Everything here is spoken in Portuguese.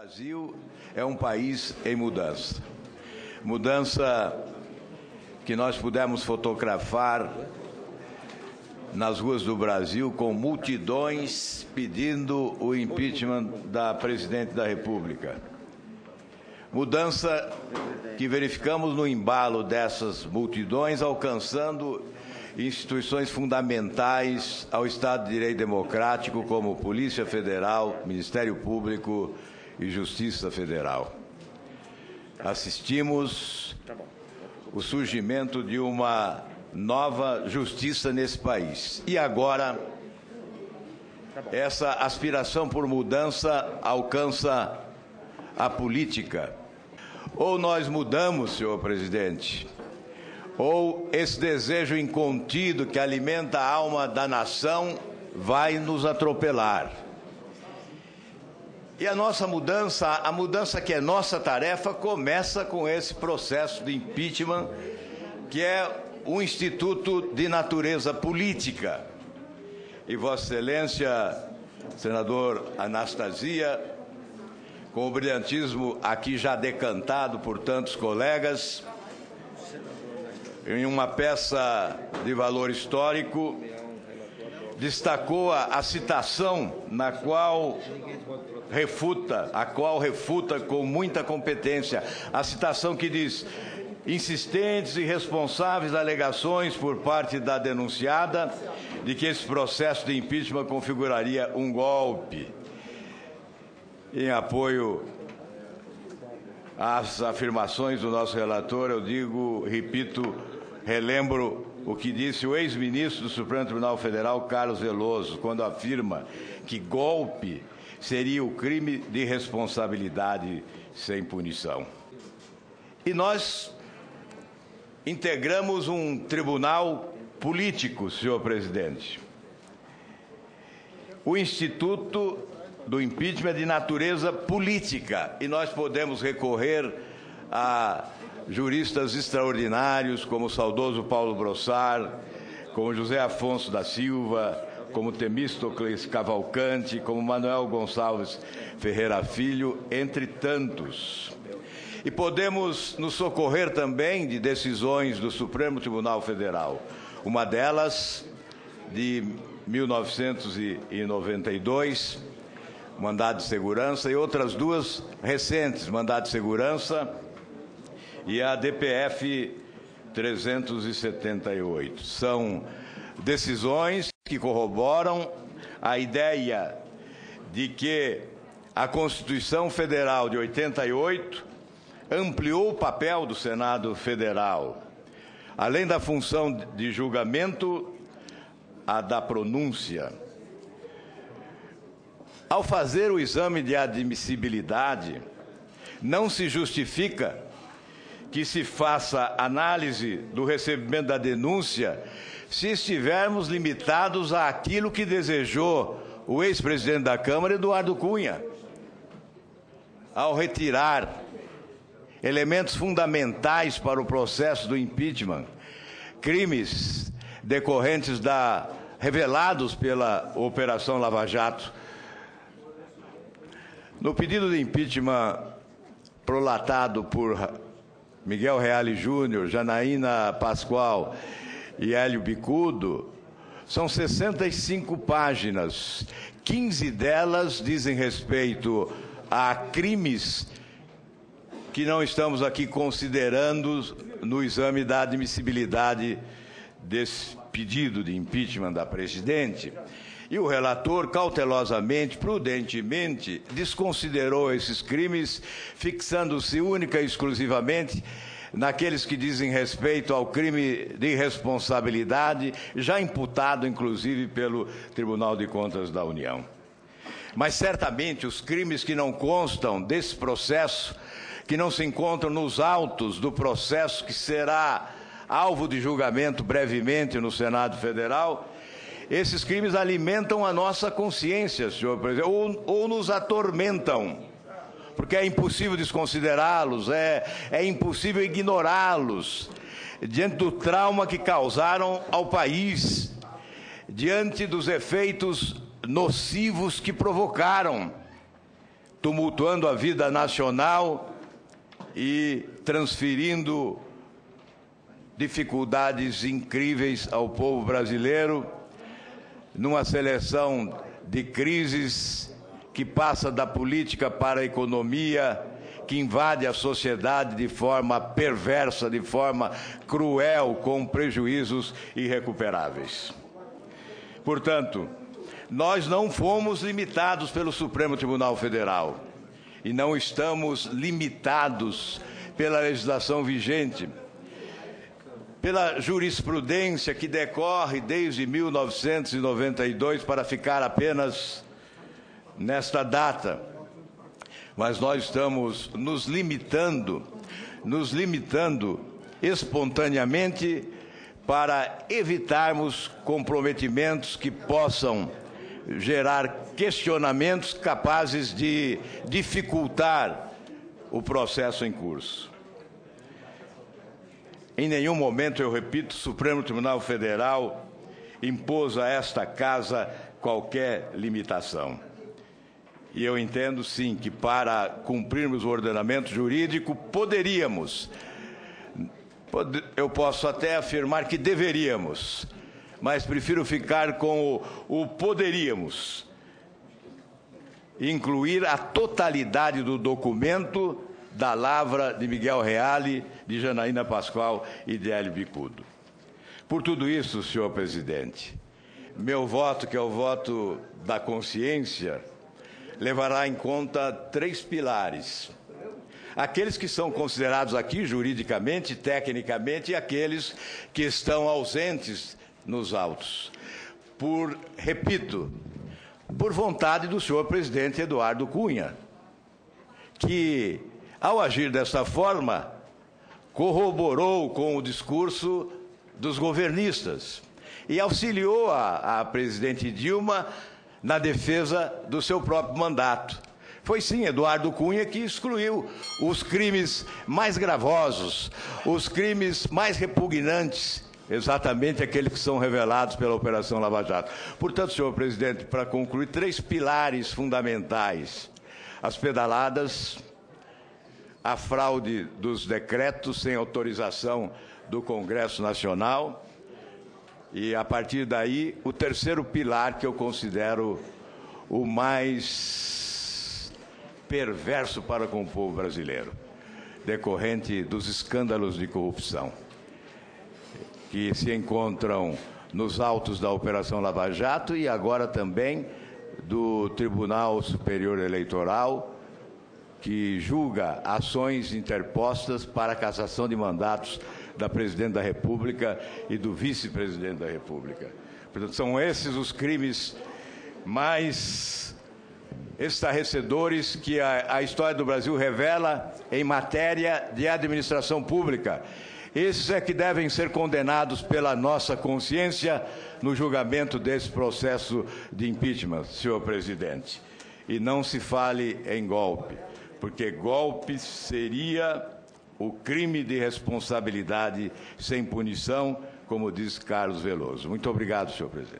Brasil é um país em mudança. Mudança que nós pudemos fotografar nas ruas do Brasil com multidões pedindo o impeachment da presidente da República. Mudança que verificamos no embalo dessas multidões, alcançando instituições fundamentais ao Estado de Direito Democrático, como Polícia Federal, Ministério Público e Justiça Federal. Assistimos o surgimento de uma nova justiça nesse país. E agora, essa aspiração por mudança alcança a política. Ou nós mudamos, senhor presidente, ou esse desejo incontido que alimenta a alma da nação vai nos atropelar. E a nossa mudança, a mudança que é nossa tarefa, começa com esse processo de impeachment, que é um instituto de natureza política. E Vossa Excelência, senador Anastasia, com o brilhantismo aqui já decantado por tantos colegas, em uma peça de valor histórico, destacou a citação a qual refuta com muita competência, a citação que diz: insistentes e responsáveis alegações por parte da denunciada de que esse processo de impeachment configuraria um golpe. Em apoio às afirmações do nosso relator, eu digo, repito, relembro o que disse o ex-ministro do Supremo Tribunal Federal, Carlos Veloso, quando afirma que golpe seria o crime de responsabilidade sem punição. E nós integramos um tribunal político, senhor presidente. O Instituto do Impeachment é de natureza política e nós podemos recorrer a juristas extraordinários como o saudoso Paulo Brossard, como José Afonso da Silva, como Temístocles Cavalcante, como Manuel Gonçalves Ferreira Filho, entre tantos. E podemos nos socorrer também de decisões do Supremo Tribunal Federal. Uma delas, de 1992, mandado de segurança, e outras duas recentes, mandado de segurança e a DPF 378. São decisões que corroboram a ideia de que a Constituição Federal de 88 ampliou o papel do Senado Federal, além da função de julgamento, a da pronúncia. Ao fazer o exame de admissibilidade, não se justifica que se faça análise do recebimento da denúncia se estivermos limitados àquilo que desejou o ex-presidente da Câmara, Eduardo Cunha, ao retirar elementos fundamentais para o processo do impeachment, crimes decorrentes revelados pela Operação Lava Jato. No pedido de impeachment prolatado por Miguel Reale Júnior, Janaína Pascoal e Hélio Bicudo, são 65 páginas. 15 delas dizem respeito a crimes que não estamos aqui considerando no exame da admissibilidade desse pedido de impeachment da presidente. E o relator, cautelosamente, prudentemente, desconsiderou esses crimes, fixando-se única e exclusivamente naqueles que dizem respeito ao crime de irresponsabilidade, já imputado, inclusive, pelo Tribunal de Contas da União. Mas, certamente, os crimes que não constam desse processo, que não se encontram nos autos do processo que será alvo de julgamento brevemente no Senado Federal, esses crimes alimentam a nossa consciência, senhor presidente, ou nos atormentam, porque é impossível desconsiderá-los, é impossível ignorá-los, diante do trauma que causaram ao país, diante dos efeitos nocivos que provocaram. tumultuando a vida nacional e transferindo dificuldades incríveis ao povo brasileiro, numa seleção de crises que passa da política para a economia, que invade a sociedade de forma perversa, de forma cruel, com prejuízos irrecuperáveis. Portanto, nós não fomos limitados pelo Supremo Tribunal Federal e não estamos limitados pela legislação vigente, pela jurisprudência que decorre desde 1992 para ficar apenas nesta data. Mas nós estamos nos limitando espontaneamente para evitarmos comprometimentos que possam gerar questionamentos capazes de dificultar o processo em curso. Em nenhum momento, eu repito, o Supremo Tribunal Federal impôs a esta Casa qualquer limitação. E eu entendo, sim, que para cumprirmos o ordenamento jurídico, eu posso até afirmar que deveríamos, mas prefiro ficar com o poderíamos, incluir a totalidade do documento da lavra de Miguel Reale, de Janaína Pascoal e de Hélio Bicudo. Por tudo isso, senhor presidente, meu voto, que é o voto da consciência, levará em conta 3 pilares. Aqueles que são considerados aqui juridicamente, tecnicamente, e aqueles que estão ausentes nos autos. Repito, por vontade do senhor presidente Eduardo Cunha, que, ao agir dessa forma, corroborou com o discurso dos governistas e auxiliou a presidente Dilma na defesa do seu próprio mandato. Foi sim Eduardo Cunha que excluiu os crimes mais gravosos, os crimes mais repugnantes, exatamente aqueles que são revelados pela Operação Lava Jato. Portanto, senhor presidente, para concluir, 3 pilares fundamentais: as pedaladas, a fraude dos decretos sem autorização do Congresso Nacional e, a partir daí, o 3º pilar, que eu considero o mais perverso para com o povo brasileiro, decorrente dos escândalos de corrupção que se encontram nos autos da Operação Lava Jato e agora também do Tribunal Superior Eleitoral, que julga ações interpostas para a cassação de mandatos da Presidente da República e do Vice-Presidente da República. Portanto, são esses os crimes mais estarrecedores que a história do Brasil revela em matéria de administração pública. Esses é que devem ser condenados pela nossa consciência no julgamento desse processo de impeachment, senhor presidente. E não se fale em golpe, porque golpe seria o crime de responsabilidade sem punição, como diz Carlos Veloso. Muito obrigado, senhor presidente.